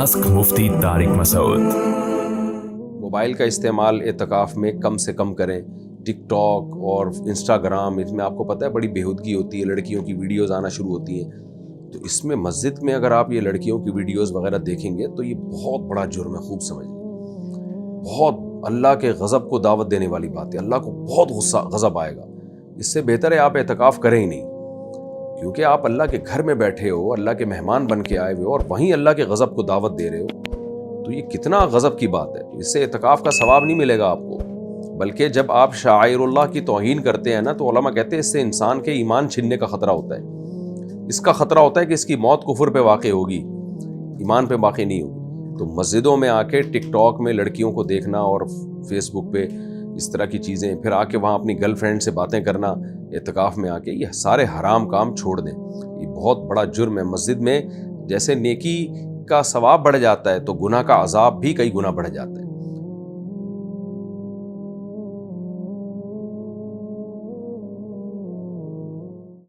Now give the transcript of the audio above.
Ask मुफ्ती Tariq Masood. Mobile का इस्तेमाल एतकाफ़ में कम से कम करें। टिक टॉक और इंस्टाग्राम, इसमें आपको पता है बड़ी बेहूदगी होती है, लड़कियों की वीडियोज़ आना शुरू होती हैं। तो इसमें मस्जिद में अगर आप ये लड़कियों की वीडियोज़ वगैरह देखेंगे तो ये बहुत बड़ा जुर्म है, खूब समझ लें। बहुत अल्लाह के गज़ब को दावत देने वाली बात है, अल्लाह को बहुत गुस्सा गज़ब आएगा। इससे बेहतर है आप एतकाफ़ करें ही नहीं, क्योंकि आप अल्लाह के घर में बैठे हो, अल्लाह के मेहमान बन के आए हुए हो और वहीं अल्लाह के गज़ब को दावत दे रहे हो, तो ये कितना गज़ब की बात है। इससे एतकाफ़ का सवाब नहीं मिलेगा आपको, बल्कि जब आप शाइरुल्लाह की तौहीन करते हैं ना, तो उलमा कहते हैं इससे इंसान के ईमान छिनने का ख़तरा होता है। इसका ख़तरा होता है कि इसकी मौत कुफ्र पे वाक़ई होगी, ईमान पे वाक़ई नहीं होगी। तो मस्जिदों में आके टिकटॉक में लड़कियों को देखना और फेसबुक पे इस तरह की चीज़ें, फिर आके वहाँ अपनी गर्लफ्रेंड से बातें करना एतकाफ़ में आके, ये सारे हराम काम छोड़ दें। ये बहुत बड़ा जुर्म है। मस्जिद में जैसे नेकी का सवाब बढ़ जाता है तो गुनाह का अज़ाब भी कई गुना बढ़ जाता है।